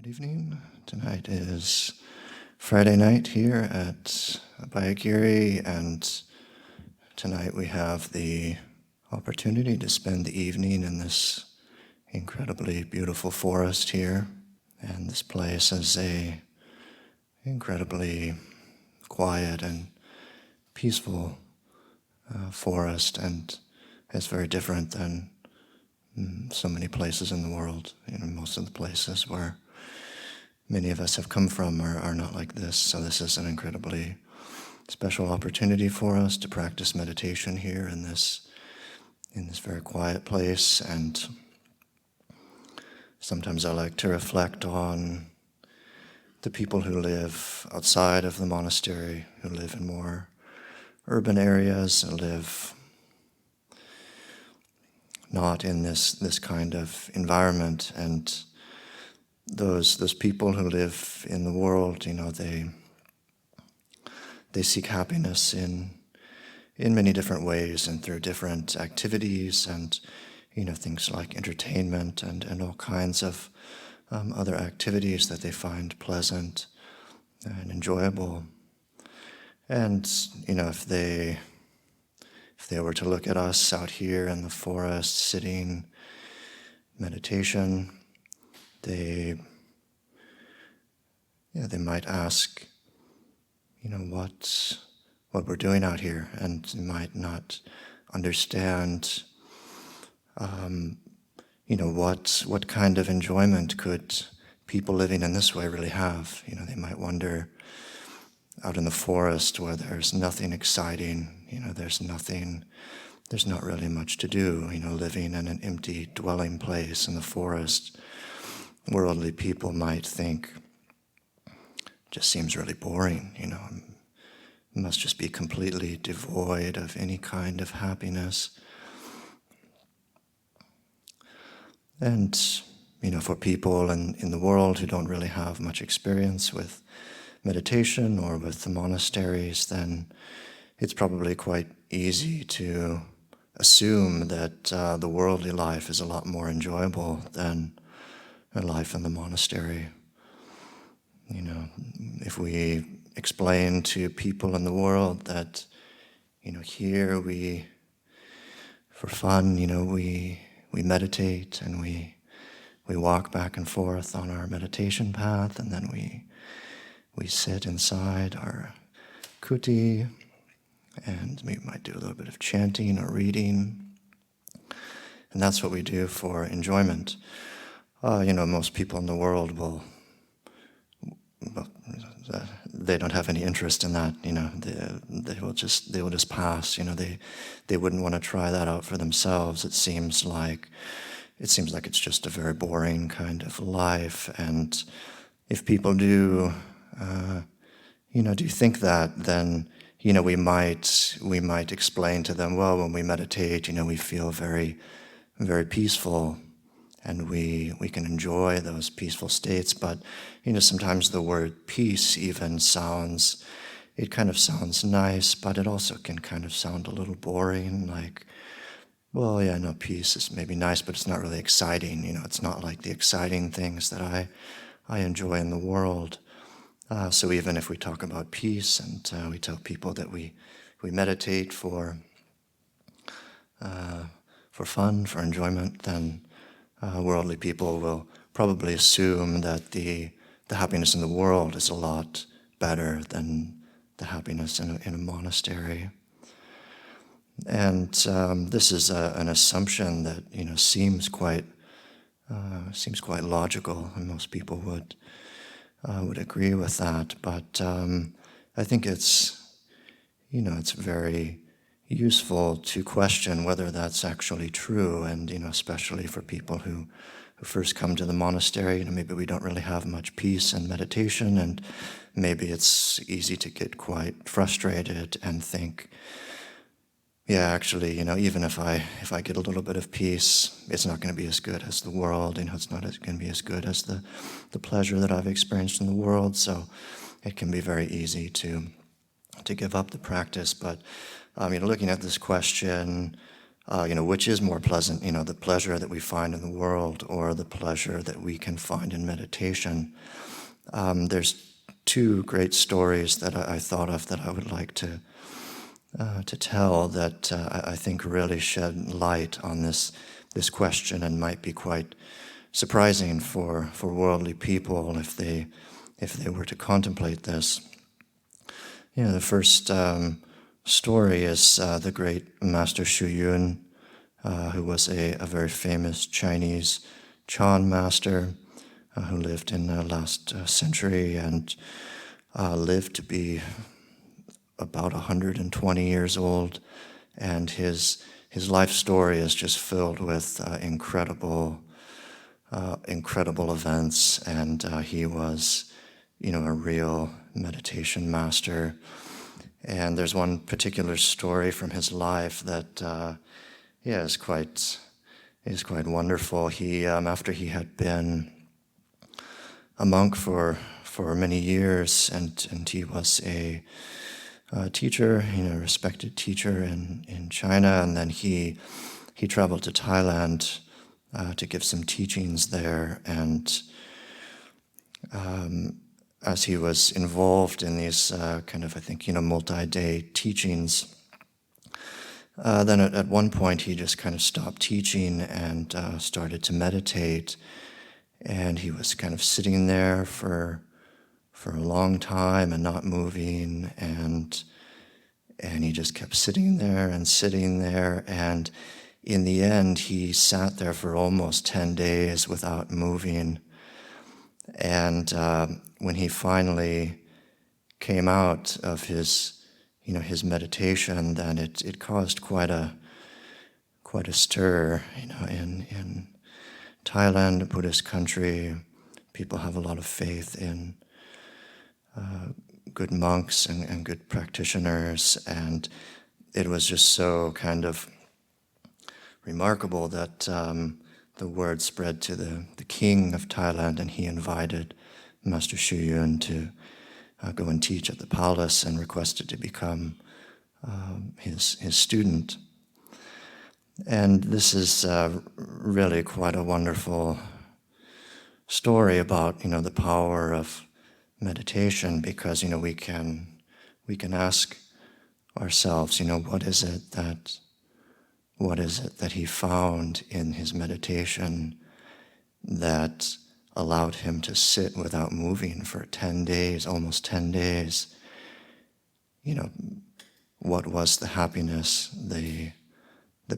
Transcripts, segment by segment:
Good evening. Tonight is Friday night here at Abhayagiri, and tonight we have the opportunity to spend the evening in this incredibly beautiful forest here. And this place is a incredibly quiet and peaceful forest, and it's very different than so many places in the world. Most of the places where many of us have come from are not like this. So this is an incredibly special opportunity for us to practice meditation here in this very quiet place. And sometimes I like to reflect on the people who live outside of the monastery, who live in more urban areas, and live not in this kind of environment. And those people who live in the world, they seek happiness in many different ways and through different activities and things like entertainment and all kinds of other activities that they find pleasant and enjoyable. And if they were to look at us out here in the forest sitting meditation, they might ask, what we're doing out here, and they might not understand, what kind of enjoyment could people living in this way really have. They might wonder, out in the forest where there's nothing exciting, there's not really much to do, living in an empty dwelling place in the forest, worldly people might think, just seems really boring, it must just be completely devoid of any kind of happiness. And, for people in the world who don't really have much experience with meditation or with the monasteries, then it's probably quite easy to assume that the worldly life is a lot more enjoyable than a life in the monastery. If we explain to people in the world that, here for fun, we meditate and we walk back and forth on our meditation path, and then we sit inside our kuti, and we might do a little bit of chanting or reading, and that's what we do for enjoyment. Most people in the world they don't have any interest in that. They will just pass. They wouldn't want to try that out for themselves. It seems like it's just a very boring kind of life. And if people do think that, then we might explain to them, well, when we meditate, we feel very, very peaceful, and we can enjoy those peaceful states. But sometimes the word peace even sounds nice, but it also can kind of sound a little boring, like, well, yeah, no, peace is maybe nice, but it's not really exciting. It's not like the exciting things that I enjoy in the world. So even if we talk about peace and we tell people that we meditate for fun, for enjoyment, then worldly people will probably assume that the happiness in the world is a lot better than the happiness in a monastery. And this is an assumption that seems quite logical, and most people would agree with that. But I think it's very useful to question whether that's actually true, and especially for people who first come to the monastery. Maybe we don't really have much peace and meditation, and maybe it's easy to get quite frustrated and think, yeah, actually, even if I get a little bit of peace, it's not going to be as good as the world. It's not going to be as good as the pleasure that I've experienced in the world. So it can be very easy to give up the practice. But looking at this question, which is more pleasant, the pleasure that we find in the world or the pleasure that we can find in meditation. There's two great stories that I thought of that I would like to tell that I think really shed light on this question and might be quite surprising for worldly people if they were to contemplate this. The first story is the great Master Xu Yun, who was a very famous Chinese Chan master who lived in the last century and lived to be about 120 years old. And his life story is just filled with incredible events, and he was, a real meditation master. And there's one particular story from his life that, is quite wonderful. He, after he had been a monk for many years, and he was a teacher, respected teacher in China, and then he traveled to Thailand to give some teachings there, and as he was involved in these multi-day teachings, then at one point he just kind of stopped teaching and started to meditate, and he was kind of sitting there for a long time and not moving, and he just kept sitting there, and in the end he sat there for almost 10 days without moving. And when he finally came out of his meditation, then it caused quite a stir. In Thailand, a Buddhist country, people have a lot of faith in good monks and good practitioners, and it was just so kind of remarkable that the word spread to the king of Thailand, and he invited Master Xu Yun to go and teach at the palace and requested to become his student. And this is really quite a wonderful story about the power of meditation, because we can ask ourselves, what is it that he found in his meditation that allowed him to sit without moving for 10 days, almost 10 days? What was the happiness, the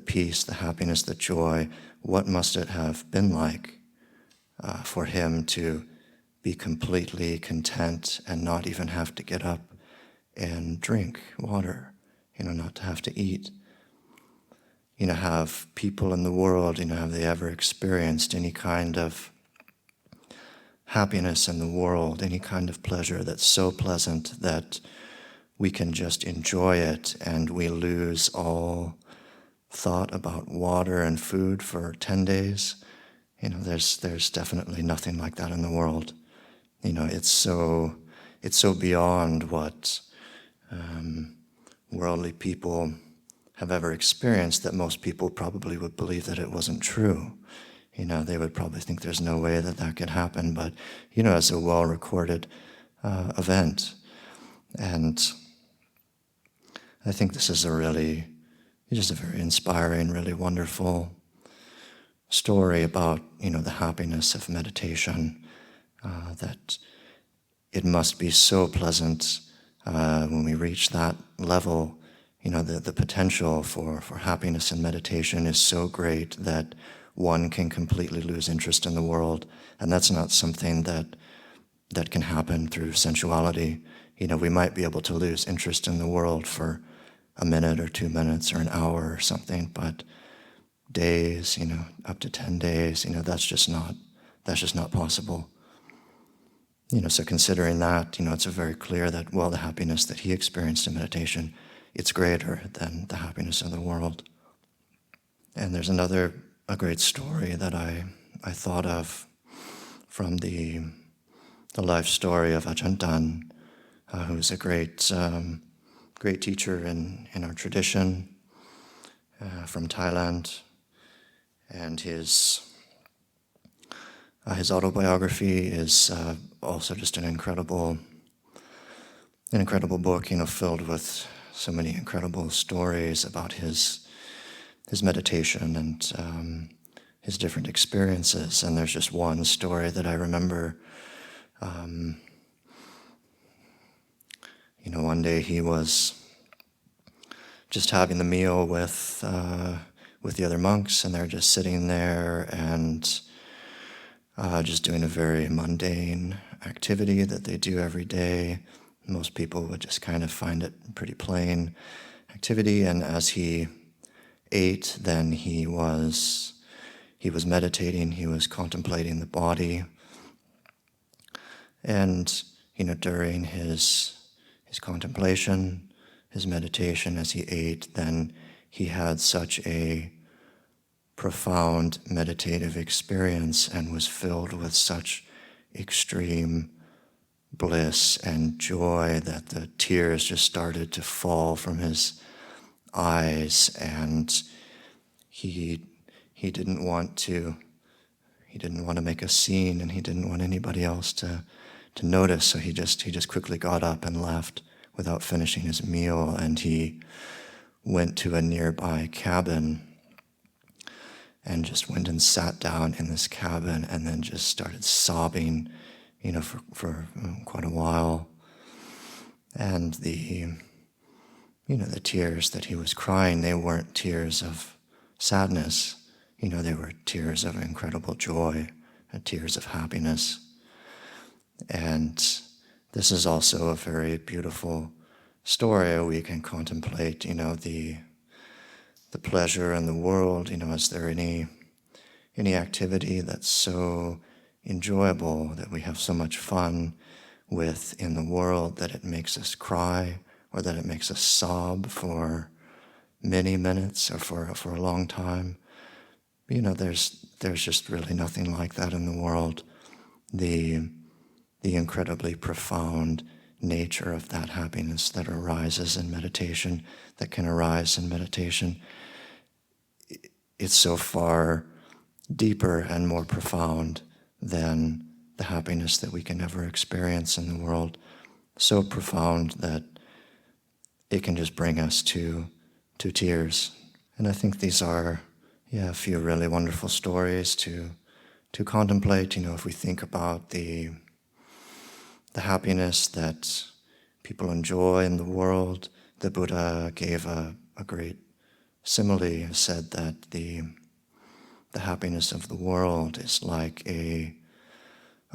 peace, the happiness, the joy? What must it have been like for him to be completely content and not even have to get up and drink water, not to have to eat? Have people in the world, have they ever experienced any kind of happiness in the world, any kind of pleasure that's so pleasant that we can just enjoy it and we lose all thought about water and food for 10 days? There's definitely nothing like that in the world. It's so beyond what worldly people have ever experienced that most people probably would believe that it wasn't true. They would probably think there's no way that could happen, but it's a well-recorded event. And I think this is just a very inspiring, really wonderful story about the happiness of meditation, that it must be so pleasant when we reach that level. The potential for happiness in meditation is so great that one can completely lose interest in the world, and that's not something that can happen through sensuality. We might be able to lose interest in the world for a minute or 2 minutes or an hour or something, but days, up to 10 days, that's just not possible. So considering that, it's very clear that, the happiness that he experienced in meditation, it's greater than the happiness of the world. And there's a great story that I thought of from the life story of Ajahn Sudhiro, who's a great teacher in our tradition. from Thailand, and his autobiography is also just an incredible book, filled with so many incredible stories about his meditation and his different experiences. And there's just one story that I remember. One day he was just having the meal with the other monks, and they're just sitting there and just doing a very mundane activity that they do every day. Most people would just kind of find it pretty plain activity. And as he ate, then he was meditating, he was contemplating the body. And, during his contemplation, his meditation as he ate, then he had such a profound meditative experience and was filled with such extreme bliss and joy that the tears just started to fall from his eyes, and he didn't want to make a scene, and he didn't want anybody else to notice, so he just quickly got up and left without finishing his meal, and he went to a nearby cabin and just went and sat down in this cabin and then just started sobbing, for quite a while. And the tears that he was crying, they weren't tears of sadness, they were tears of incredible joy, tears of happiness. And this is also a very beautiful story. We can contemplate, the pleasure in the world. Is there any activity that's so enjoyable, that we have so much fun with in the world, that it makes us cry, or that it makes us sob for many minutes or for a long time? There's just really nothing like that in the world. The incredibly profound nature of that happiness that arises in meditation, that can arise in meditation, it's so far deeper and more profound than the happiness that we can ever experience in the world. So profound that it can just bring us to tears. And I think these are a few really wonderful stories to contemplate. If we think about the happiness that people enjoy in the world, the Buddha gave a great simile. He said that the happiness of the world is like a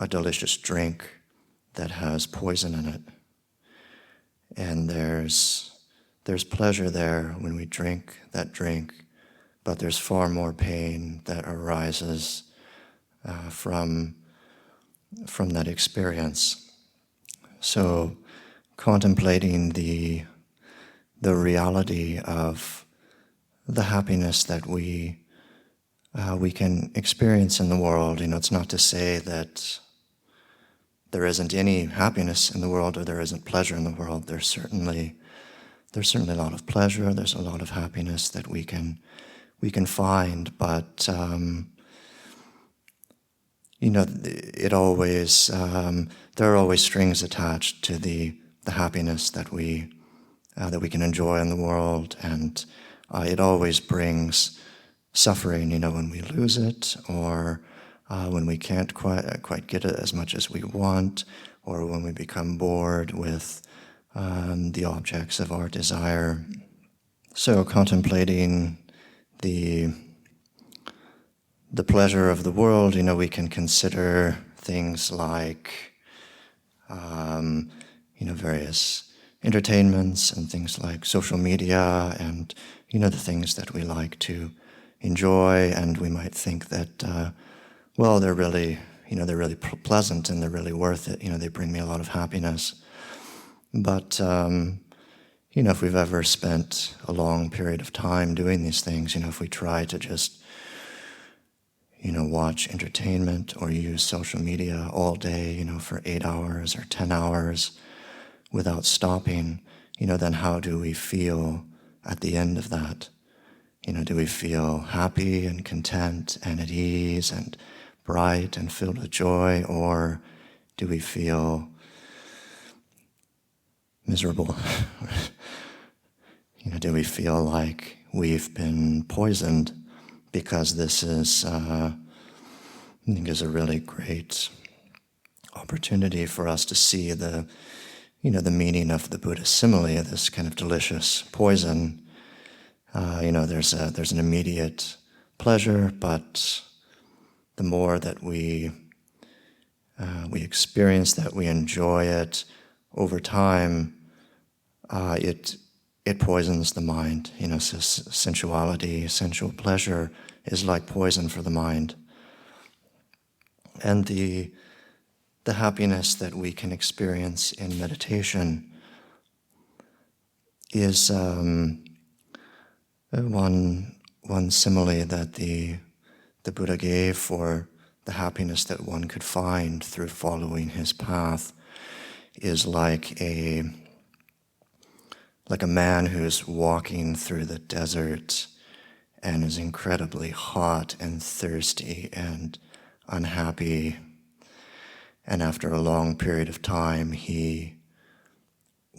delicious drink that has poison in it. And there's pleasure there when we drink that drink, but there's far more pain that arises from that experience. So contemplating the reality of the happiness that we can experience in the world. It's not to say that there isn't any happiness in the world or there isn't pleasure in the world. There's certainly a lot of pleasure. There's a lot of happiness that we can find, but it always there are always strings attached to the happiness that we can enjoy in the world, and it always brings suffering. When we lose it, or when we can't quite get it as much as we want, or when we become bored with the objects of our desire. So contemplating the pleasure of the world, we can consider things like various entertainments and things like social media and the things that we like to enjoy, and we might think that they're really pleasant and they're really worth it. They bring me a lot of happiness. But if we've ever spent a long period of time doing these things, if we try to just watch entertainment or use social media all day, for 8 hours or 10 hours without stopping, then how do we feel at the end of that? Do we feel happy and content and at ease and bright and filled with joy, or do we feel miserable? Do we feel like we've been poisoned? Because this is, I think, is a really great opportunity for us to see the meaning of the Buddhist simile, this kind of delicious poison. There's an immediate pleasure, but the more that we experience that, we enjoy it over time, it poisons the mind. So sensuality, sensual pleasure is like poison for the mind. And the happiness that we can experience in meditation is one simile that the Buddha gave for the happiness that one could find through following his path is like a man who's walking through the desert and is incredibly hot and thirsty and unhappy. And after a long period of time, he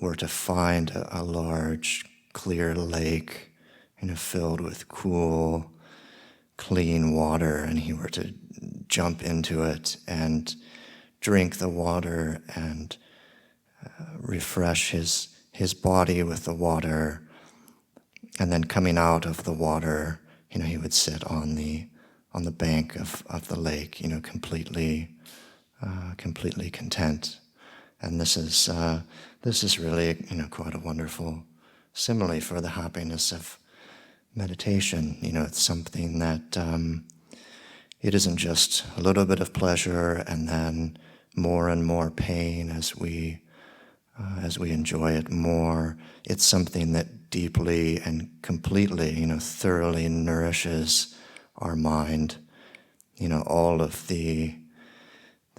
were to find a large, clear lake, filled with cool, clean water, and he were to jump into it and drink the water and refresh his body with the water, and then coming out of the water, he would sit on the bank of the lake, completely content. And this is really quite a wonderful simile for the happiness of meditation. It's something that it isn't just a little bit of pleasure and then more and more pain as we enjoy it more. It's something that deeply and completely, thoroughly nourishes our mind. All of the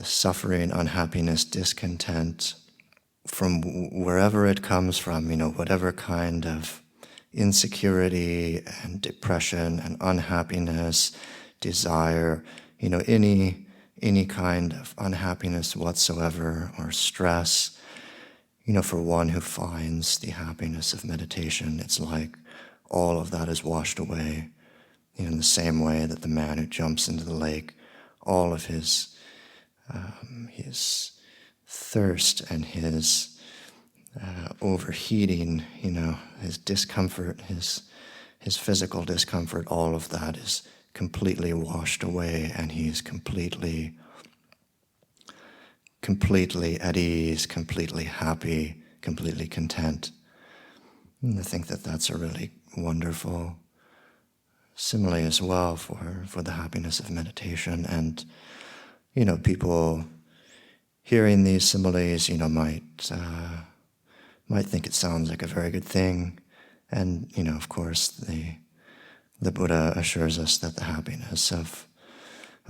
suffering, unhappiness, discontent, from wherever it comes from, whatever kind of insecurity and depression and unhappiness, desire, any kind of unhappiness whatsoever or stress, for one who finds the happiness of meditation, it's like all of that is washed away. In the same way that the man who jumps into the lake, all of his thirst and his overheating, his discomfort, his physical discomfort, all of that is completely washed away, and he's completely at ease, completely happy, completely content. And I think that that's a really wonderful simile as well for the happiness of meditation. And people hearing these similes, might think it sounds like a very good thing. And of course, the Buddha assures us that the happiness of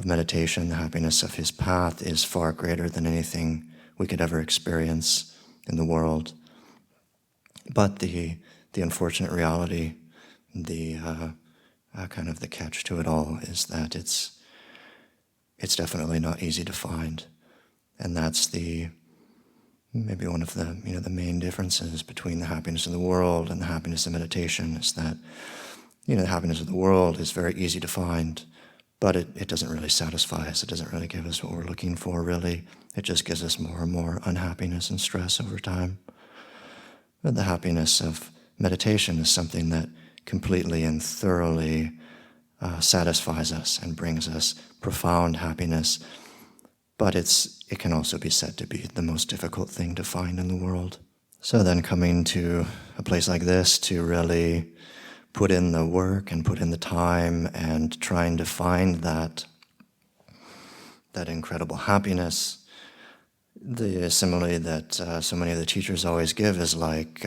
meditation, the happiness of his path, is far greater than anything we could ever experience in the world. But the unfortunate reality, the kind of the catch to it all, is that it's definitely not easy to find, and that's maybe one of the main differences between the happiness of the world and the happiness of meditation is that the happiness of the world is very easy to find, but it doesn't really satisfy us. It doesn't really give us what we're looking for, really. It just gives us more and more unhappiness and stress over time. But the happiness of meditation is something that completely and thoroughly satisfies us and brings us profound happiness. But it can also be said to be the most difficult thing to find in the world. So then coming to a place like this to really put in the work and put in the time and trying to find that incredible happiness, the simile that so many of the teachers always give is like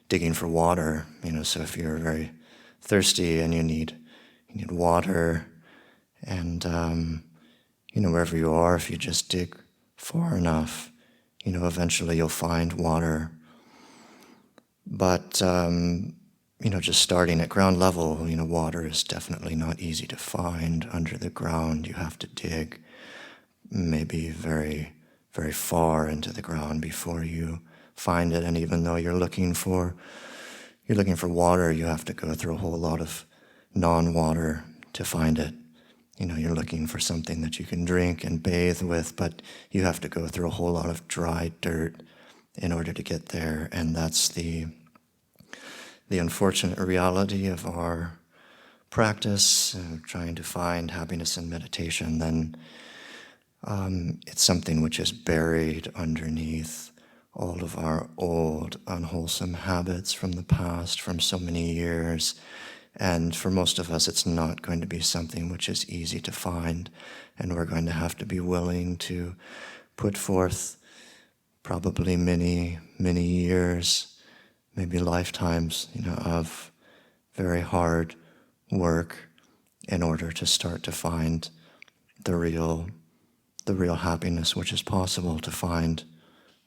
digging for water. So if you're very thirsty and you need water, and wherever you are, if you just dig far enough, eventually you'll find water. But just starting at ground level, water is definitely not easy to find under the ground. You have to dig maybe very, very far into the ground before you find it. And even though you're looking for water, you have to go through a whole lot of non-water to find it. You're looking for something that you can drink and bathe with, but you have to go through a whole lot of dry dirt in order to get there. And that's the unfortunate reality of our practice, trying to find happiness in meditation. Then it's something which is buried underneath all of our old unwholesome habits from the past, from so many years. And for most of us, it's not going to be something which is easy to find, and we're going to have to be willing to put forth probably many, many years, maybe lifetimes, of very hard work in order to start to find the real happiness which is possible to find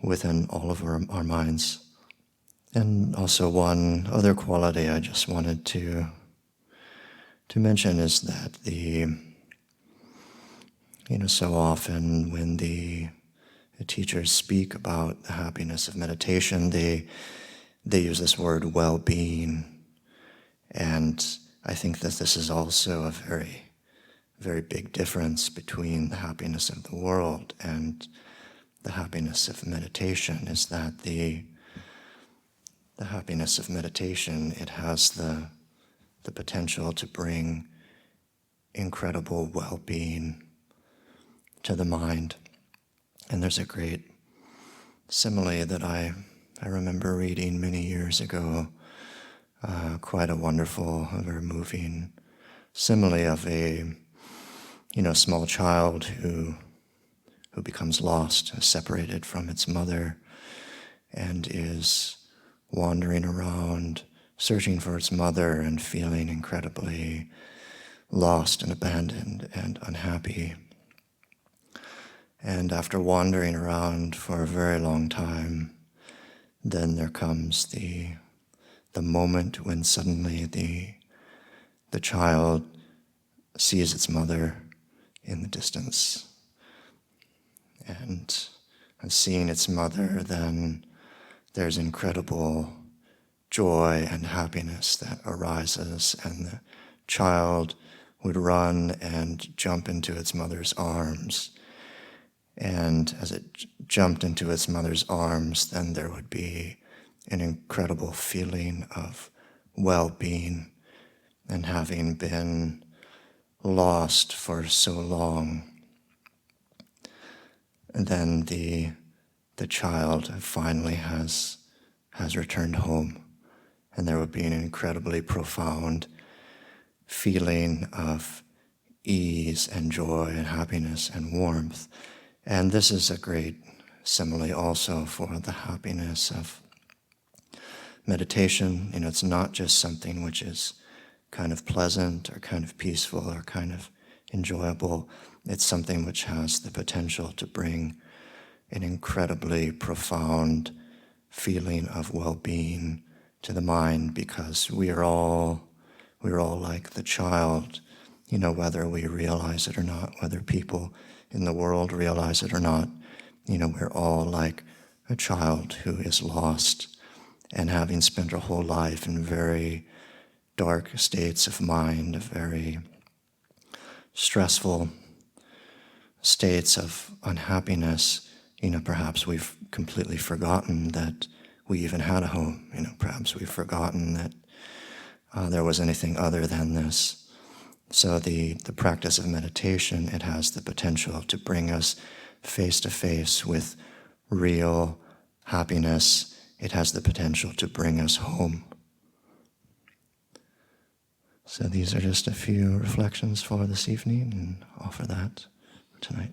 within all of our minds. And also one other quality I just wanted to mention is that so often when the teachers speak about the happiness of meditation, they use this word well-being. And I think that this is also a very, very big difference between the happiness of the world and the happiness of meditation, is that the happiness of meditation, it has the potential to bring incredible well-being to the mind. And there's a great simile that I remember reading many years ago, quite a wonderful, a very moving simile of a small child who becomes lost, separated from its mother, and is wandering around, searching for its mother and feeling incredibly lost and abandoned and unhappy. And after wandering around for a very long time, then there comes the moment when suddenly the child sees its mother in the distance. And seeing its mother, then there's incredible joy and happiness that arises, and the child would run and jump into its mother's arms. And as it jumped into its mother's arms, then there would be an incredible feeling of well-being, and having been lost for so long. And then the child finally has returned home, and there would be an incredibly profound feeling of ease and joy and happiness and warmth. And this is a great simile also for the happiness of meditation. It's not just something which is kind of pleasant or kind of peaceful or kind of enjoyable. It's something which has the potential to bring an incredibly profound feeling of well-being to the mind, because we're all like the child, whether we realize it or not, whether people in the world realize it or not. We're all like a child who is lost, and having spent our whole life in very dark states of mind, very stressful states of unhappiness, perhaps we've completely forgotten that we even had a home. Perhaps we've forgotten that there was anything other than this. So the practice of meditation, it has the potential to bring us face to face with real happiness. It has the potential to bring us home. So these are just a few reflections for this evening, and offer that tonight.